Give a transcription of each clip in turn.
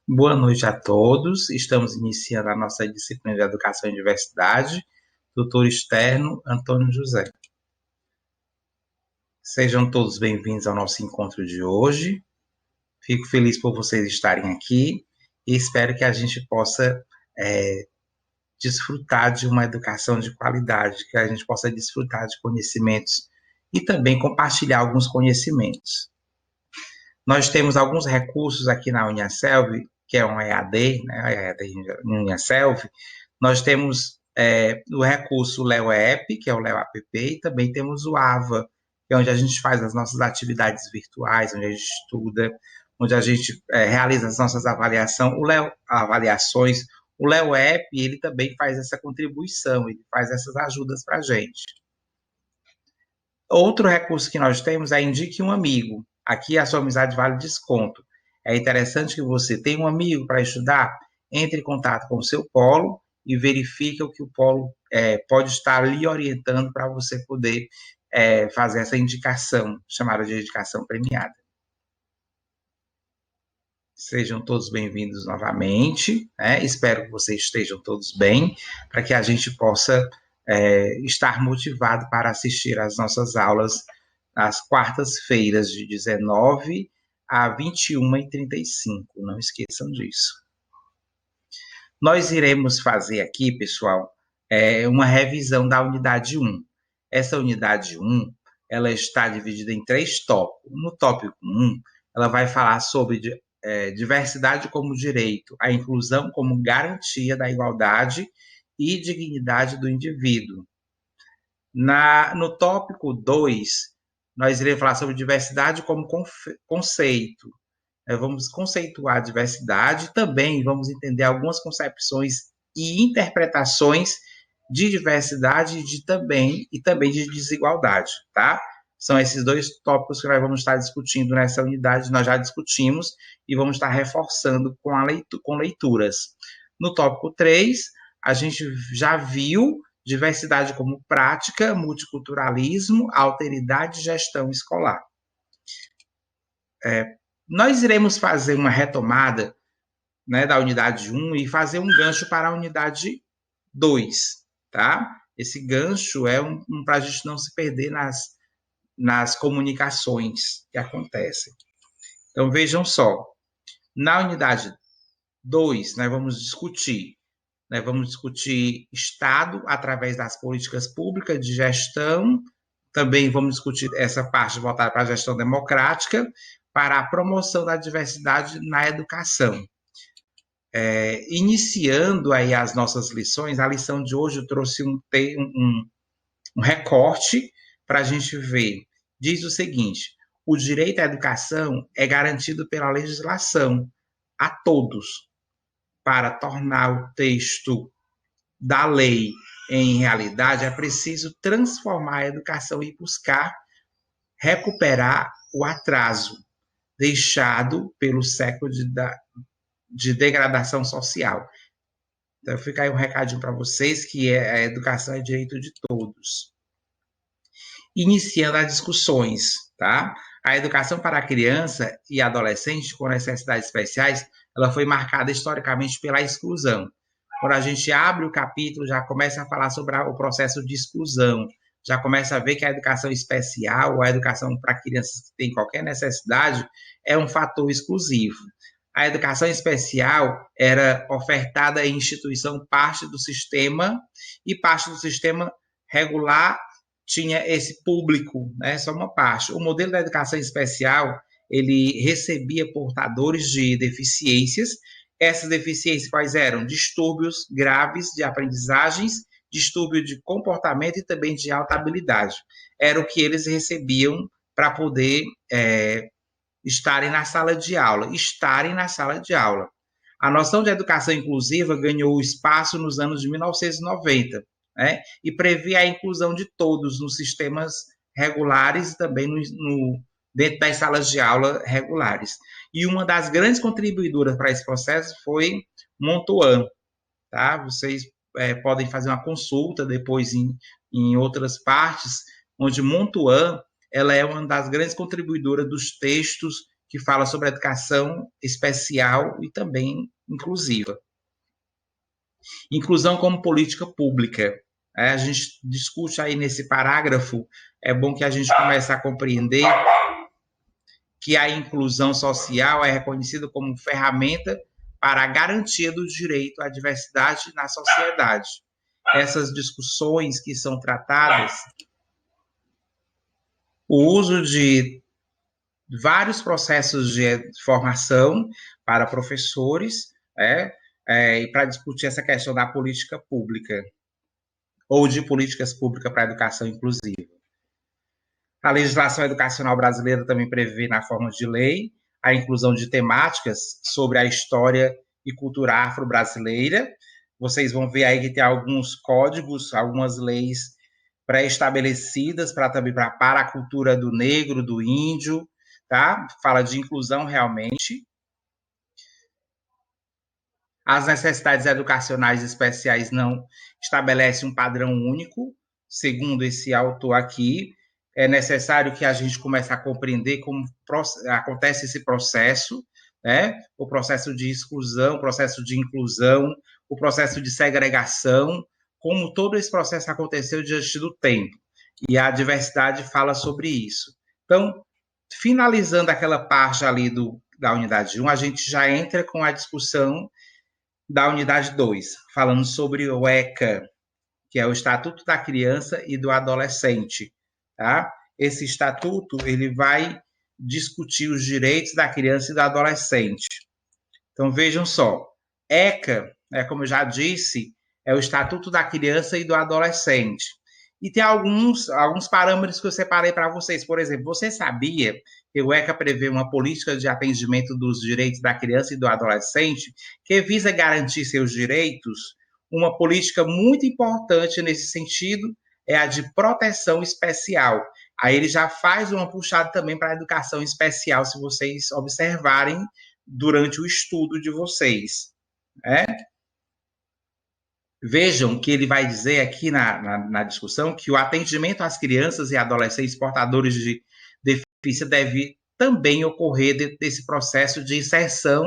Boa noite a todos. Estamos iniciando a nossa disciplina de Educação e Diversidade, doutor externo Antônio José. Sejam todos bem-vindos ao nosso encontro de hoje. Fico feliz por vocês estarem aqui e espero que a gente possa desfrutar de uma educação de qualidade, que a gente possa desfrutar de conhecimentos e também compartilhar alguns conhecimentos. Nós temos alguns recursos aqui na Uniaselv, que é um EAD, né, a EAD Uniaselv. Nós temos o recurso Leo App, que é o Leo App, e também temos o AVA, que é onde a gente faz as nossas atividades virtuais, onde a gente estuda, onde a gente realiza as nossas avaliações. O Leo App, ele também faz essa contribuição, ele faz essas ajudas para a gente. Outro recurso que nós temos é Indique um Amigo. Aqui a sua amizade vale desconto. É interessante que você tenha um amigo para estudar, entre em contato com o seu polo e verifique o que o polo pode estar lhe orientando para você poder fazer essa indicação, chamada de indicação premiada. Sejam todos bem-vindos novamente, né? Espero que vocês estejam todos bem, para que a gente possa estar motivado para assistir às nossas aulas às quartas-feiras, de 19 a 21h35. Não esqueçam disso. Nós iremos fazer aqui, pessoal, uma revisão da unidade 1. Essa unidade 1, ela está dividida em 3 tópicos. No tópico 1, ela vai falar sobre diversidade como direito, a inclusão como garantia da igualdade e dignidade do indivíduo. No tópico 2, nós iremos falar sobre diversidade como conceito. Vamos conceituar a diversidade, também vamos entender algumas concepções e interpretações de diversidade e também de desigualdade, tá? São esses 2 tópicos que nós vamos estar discutindo nessa unidade, nós já discutimos e vamos estar reforçando com leituras. No tópico 3, a gente já viu diversidade como prática, multiculturalismo, alteridade e gestão escolar. Nós iremos fazer uma retomada, né, da unidade 1 e fazer um gancho para a unidade 2, tá? Esse gancho é para a gente não se perder nas comunicações que acontecem. Então, vejam só, na unidade 2, nós vamos discutir Estado através das políticas públicas de gestão, também vamos discutir essa parte voltada para a gestão democrática, para a promoção da diversidade na educação. Iniciando aí as nossas lições, a lição de hoje eu trouxe um recorte para a gente ver. Diz o seguinte: o direito à educação é garantido pela legislação a todos. Para tornar o texto da lei em realidade, é preciso transformar a educação e buscar recuperar o atraso deixado pelo século de degradação social. Então, fica aí um recadinho para vocês, que a educação é direito de todos. Iniciando as discussões, tá? A educação para a criança e adolescente com necessidades especiais, ela foi marcada historicamente pela exclusão. Quando a gente abre o capítulo, já começa a falar sobre o processo de exclusão, já começa a ver que a educação especial, ou a educação para crianças que têm qualquer necessidade, é um fator exclusivo. A educação especial era ofertada em instituição parte do sistema, e parte do sistema regular tinha esse público, né, só uma parte. O modelo da educação especial, ele recebia portadores de deficiências. Essas deficiências quais eram? Distúrbios graves de aprendizagens, distúrbio de comportamento e também de alta habilidade. Era o que eles recebiam para poder estarem na sala de aula. A noção de educação inclusiva ganhou espaço nos anos de 1990, né, e prevê a inclusão de todos nos sistemas regulares e também dentro das salas de aula regulares. E uma das grandes contribuidoras para esse processo foi Montauan, tá? Vocês podem fazer uma consulta depois em outras partes, onde Montauan, ela é uma das grandes contribuidoras dos textos que fala sobre educação especial e também inclusiva. Inclusão como política pública. A gente discute aí nesse parágrafo, é bom que a gente comece a compreender que a inclusão social é reconhecida como ferramenta para a garantia do direito à diversidade na sociedade. Essas discussões que são tratadas, o uso de vários processos de formação para professores, e para discutir essa questão da política pública, ou de políticas públicas para a educação inclusiva. A legislação educacional brasileira também prevê, na forma de lei, a inclusão de temáticas sobre a história e cultura afro-brasileira. Vocês vão ver aí que tem alguns códigos, algumas leis pré-estabelecidas para a cultura do negro, do índio, tá? Fala de inclusão realmente. As necessidades educacionais especiais não estabelecem um padrão único, segundo esse autor aqui. É necessário que a gente comece a compreender como acontece esse processo, né? O processo de exclusão, o processo de inclusão, o processo de segregação, como todo esse processo aconteceu diante do tempo. E a diversidade fala sobre isso. Então, finalizando aquela parte ali da unidade 1, a gente já entra com a discussão da unidade 2, falando sobre o ECA, que é o Estatuto da Criança e do Adolescente. Tá? Esse estatuto ele vai discutir os direitos da criança e do adolescente. Então, vejam só, ECA, como eu já disse, é o Estatuto da Criança e do Adolescente. E tem alguns parâmetros que eu separei para vocês. Por exemplo, você sabia que o ECA prevê uma política de atendimento dos direitos da criança e do adolescente que visa garantir seus direitos? Uma política muito importante nesse sentido é a de proteção especial. Aí ele já faz uma puxada também para a educação especial, se vocês observarem durante o estudo de vocês. Vejam que ele vai dizer aqui na discussão que o atendimento às crianças e adolescentes portadores de deficiência deve também ocorrer dentro desse processo de inserção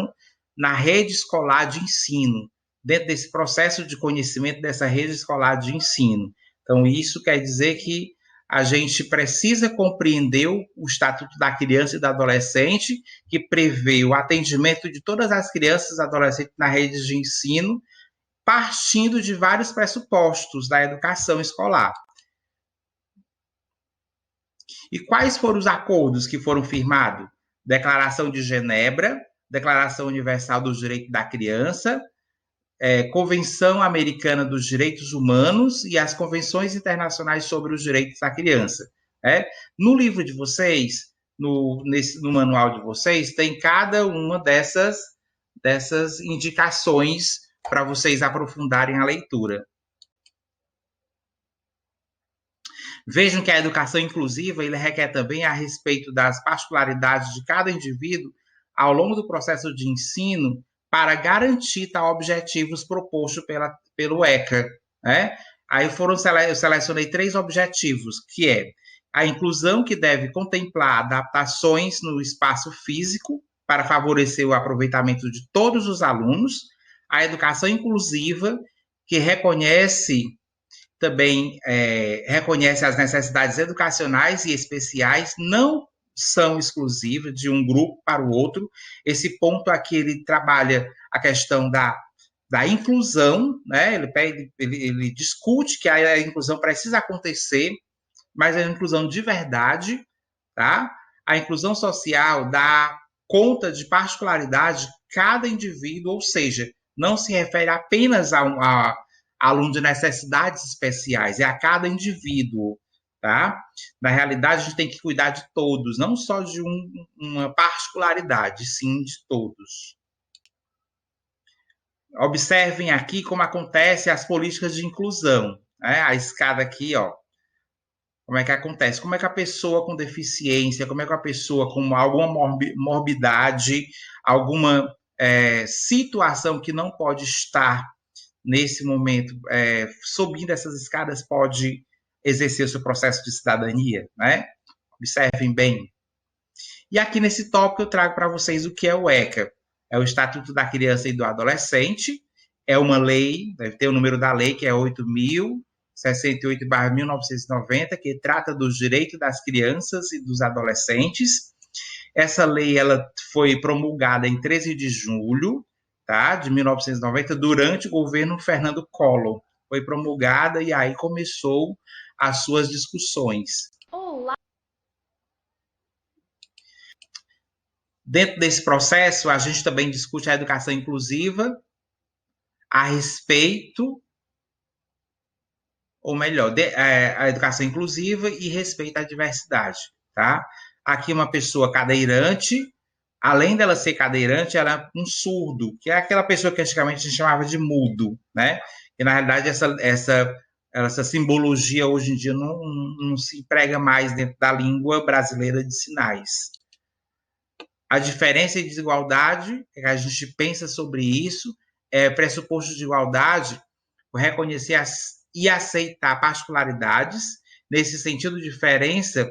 na rede escolar de ensino, dentro desse processo de conhecimento dessa rede escolar de ensino. Então, isso quer dizer que a gente precisa compreender o Estatuto da Criança e do Adolescente, que prevê o atendimento de todas as crianças e adolescentes na rede de ensino, partindo de vários pressupostos da educação escolar. E quais foram os acordos que foram firmados? Declaração de Genebra, Declaração Universal dos Direitos da Criança, Convenção Americana dos Direitos Humanos e as Convenções Internacionais sobre os Direitos da Criança. No livro de vocês, no manual de vocês, tem cada uma dessas indicações para vocês aprofundarem a leitura. Vejam que a educação inclusiva ele requer também a respeito das particularidades de cada indivíduo ao longo do processo de ensino para garantir tal objetivos propostos pelo ECA. Aí eu selecionei 3 objetivos, que é a inclusão, que deve contemplar adaptações no espaço físico para favorecer o aproveitamento de todos os alunos, a educação inclusiva, que reconhece as necessidades educacionais e especiais, não são exclusivas de um grupo para o outro. Esse ponto aqui, ele trabalha a questão da inclusão, ele discute que a inclusão precisa acontecer, mas é a inclusão de verdade, tá? A inclusão social dá conta de particularidade de cada indivíduo, ou seja, não se refere apenas a aluno de necessidades especiais, é a cada indivíduo, tá? Na realidade, a gente tem que cuidar de todos, não só de uma particularidade, sim de todos. Observem aqui como acontecem as políticas de inclusão, a escada aqui, como é que acontece? Como é que a pessoa com deficiência, como é que a pessoa com alguma morbidade, alguma situação que não pode estar nesse momento subindo essas escadas pode exercer o seu processo de cidadania, Observem bem. E aqui nesse tópico eu trago para vocês o que é o ECA. É o Estatuto da Criança e do Adolescente, é uma lei, deve ter o número da lei, que é 8.068/1990, que trata dos direitos das crianças e dos adolescentes. Essa lei ela foi promulgada em 13 de julho, tá, de 1990, durante o governo Fernando Collor. Foi promulgada e aí começou as suas discussões. Olá. Dentro desse processo, a gente também discute a educação inclusiva a respeito, ou melhor, a educação inclusiva e respeito à diversidade, tá? Aqui uma pessoa cadeirante, além dela ser cadeirante, ela é um surdo, que é aquela pessoa que antigamente a gente chamava de mudo, né? E na realidade essa simbologia hoje em dia não se emprega mais dentro da língua brasileira de sinais. A diferença e desigualdade, a gente pensa sobre isso, pressuposto de igualdade, reconhecer e aceitar particularidades, nesse sentido, diferença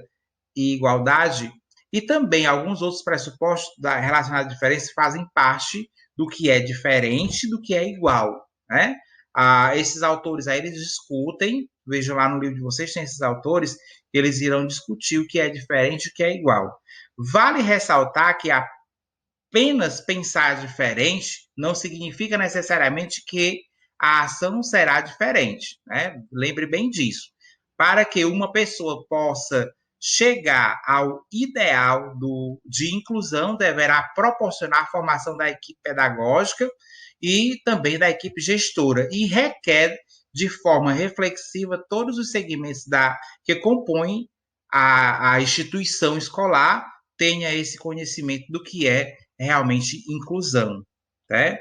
e igualdade, e também alguns outros pressupostos relacionados à diferença fazem parte do que é diferente do que é igual, né? Esses autores aí, eles discutem, vejam lá no livro de vocês, tem esses autores, eles irão discutir o que é diferente e o que é igual. Vale ressaltar que apenas pensar diferente não significa necessariamente que a ação será diferente, né? Lembre bem disso. Para que uma pessoa possa chegar ao ideal de inclusão, deverá proporcionar a formação da equipe pedagógica e também da equipe gestora, e requer de forma reflexiva todos os segmentos que compõem a instituição escolar tenha esse conhecimento do que é realmente inclusão, né?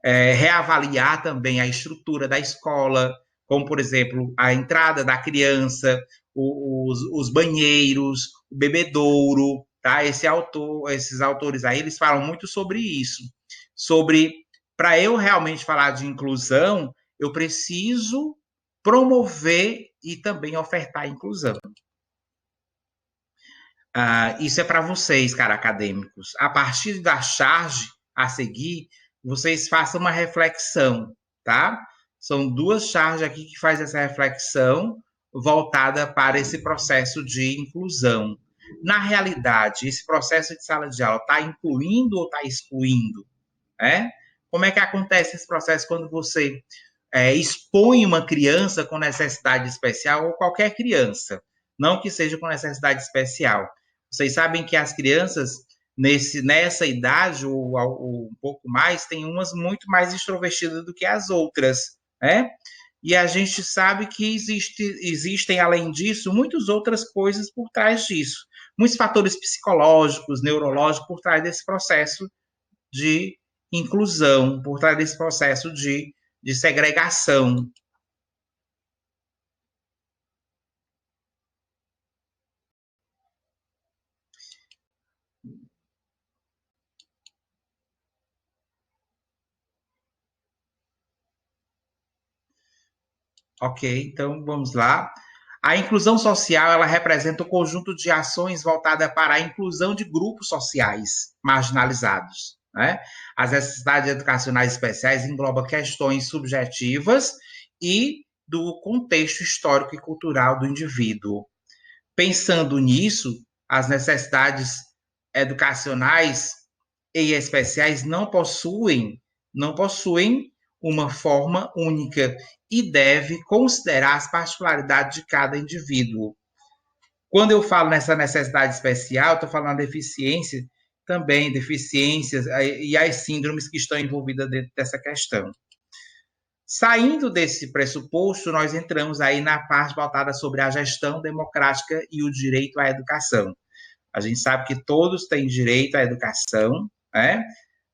Reavaliar também a estrutura da escola, como, por exemplo, a entrada da criança, os banheiros, o bebedouro, tá? Esses autores aí, eles falam muito sobre isso, para eu realmente falar de inclusão, eu preciso promover e também ofertar a inclusão. Isso é para vocês, cara, acadêmicos. A partir da charge a seguir, vocês façam uma reflexão, tá? São duas charges aqui que faz essa reflexão voltada para esse processo de inclusão. Na realidade, esse processo de sala de aula está incluindo ou está excluindo? Né? Como é que acontece esse processo quando você expõe uma criança com necessidade especial ou qualquer criança, não que seja com necessidade especial? Vocês sabem que as crianças nessa idade ou um pouco mais, tem umas muito mais extrovertidas do que as outras, né? E a gente sabe que existem, além disso, muitas outras coisas por trás disso. Muitos fatores psicológicos, neurológicos por trás desse processo de inclusão, por trás desse processo de segregação. Ok, então vamos lá. A inclusão social, ela representa o conjunto de ações voltada para a inclusão de grupos sociais marginalizados, né? As necessidades educacionais especiais englobam questões subjetivas e do contexto histórico e cultural do indivíduo. Pensando nisso, as necessidades educacionais e especiais não possuem uma forma única e deve considerar as particularidades de cada indivíduo. Quando eu falo nessa necessidade especial, estou falando de deficiência, também deficiências e as síndromes que estão envolvidas dentro dessa questão. Saindo desse pressuposto, nós entramos aí na parte voltada sobre a gestão democrática e o direito à educação. A gente sabe que todos têm direito à educação, né?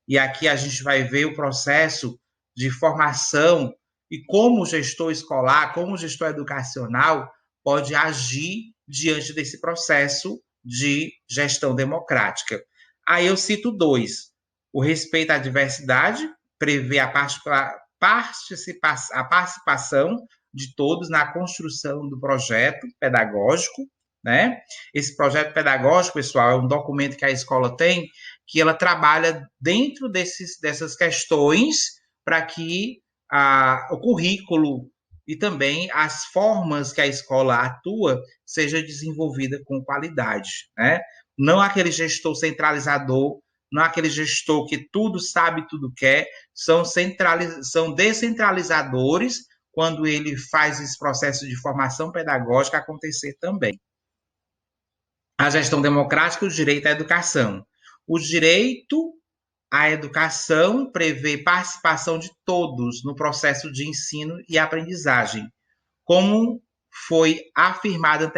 E aqui a gente vai ver o processo de formação e como o gestor escolar, como o gestor educacional pode agir diante desse processo de gestão democrática. Aí eu cito dois: o respeito à diversidade, prevê a participação de todos na construção do projeto pedagógico, né? Esse projeto pedagógico, pessoal, é um documento que a escola tem, que ela trabalha dentro dessas questões para que o currículo e também as formas que a escola atua seja desenvolvida com qualidade, né? Não aquele gestor centralizador, não aquele gestor que tudo sabe, tudo quer, são descentralizadores quando ele faz esse processo de formação pedagógica acontecer também. A gestão democrática e o direito à educação. O direito à educação prevê participação de todos no processo de ensino e aprendizagem. Como foi afirmado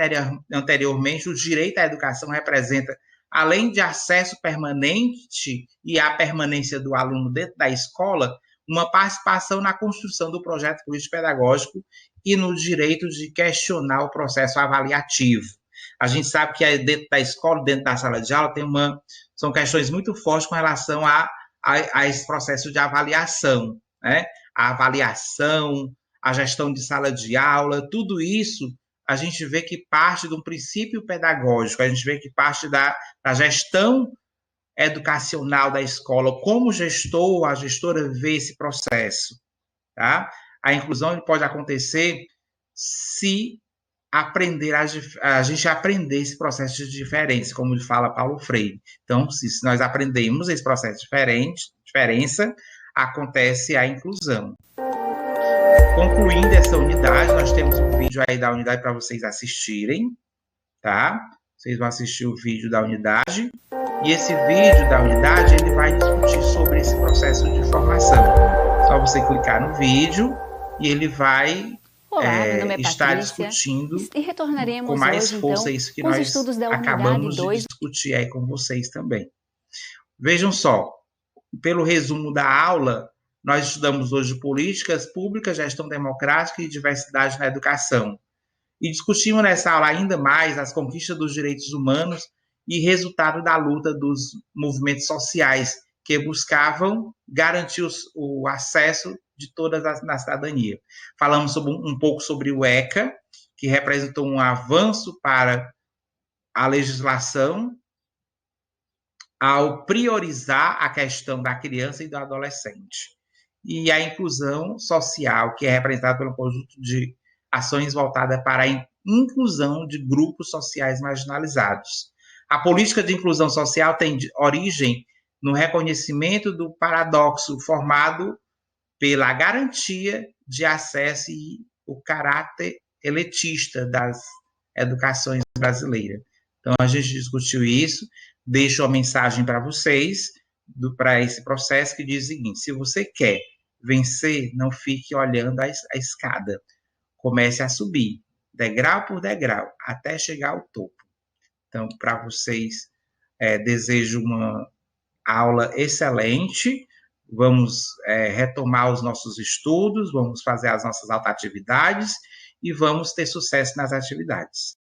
anteriormente, o direito à educação representa, além de acesso permanente e a permanência do aluno dentro da escola, uma participação na construção do projeto político-pedagógico e no direito de questionar o processo avaliativo. A gente sabe que dentro da escola, dentro da sala de aula, são questões muito fortes com relação a esse processo de avaliação, né? A avaliação, a gestão de sala de aula, tudo isso a gente vê que parte de um princípio pedagógico, a gente vê que parte da gestão educacional da escola, como o gestor, a gestora vê esse processo, tá? A inclusão pode acontecer se a gente aprender esse processo de diferença, como fala Paulo Freire. Então, se nós aprendemos esse processo de diferença, acontece a inclusão. Concluindo essa unidade, nós temos um vídeo aí da unidade para vocês assistirem, tá? Vocês vão assistir o vídeo da unidade. E esse vídeo da unidade, ele vai discutir sobre esse processo de formação. Só você clicar no vídeo e ele vai estar discutindo e com mais hoje, força então, isso que nós acabamos de discutir aí com vocês também. Vejam só, pelo resumo da aula, nós estudamos hoje políticas públicas, gestão democrática e diversidade na educação. E discutimos nessa aula ainda mais as conquistas dos direitos humanos e resultado da luta dos movimentos sociais que buscavam garantir o acesso de todas na cidadania. Falamos um pouco sobre o ECA, que representou um avanço para a legislação ao priorizar a questão da criança e do adolescente. E a inclusão social, que é representada pelo conjunto de ações voltadas para a inclusão de grupos sociais marginalizados. A política de inclusão social tem origem no reconhecimento do paradoxo formado pela garantia de acesso e o caráter elitista das educações brasileiras. Então, a gente discutiu isso, deixo uma mensagem para vocês, para esse processo, que diz o seguinte: se você quer vencer, não fique olhando a escada. Comece a subir, degrau por degrau, até chegar ao topo. Então, para vocês, desejo uma aula excelente. Vamos retomar os nossos estudos, vamos fazer as nossas autoatividades e vamos ter sucesso nas atividades.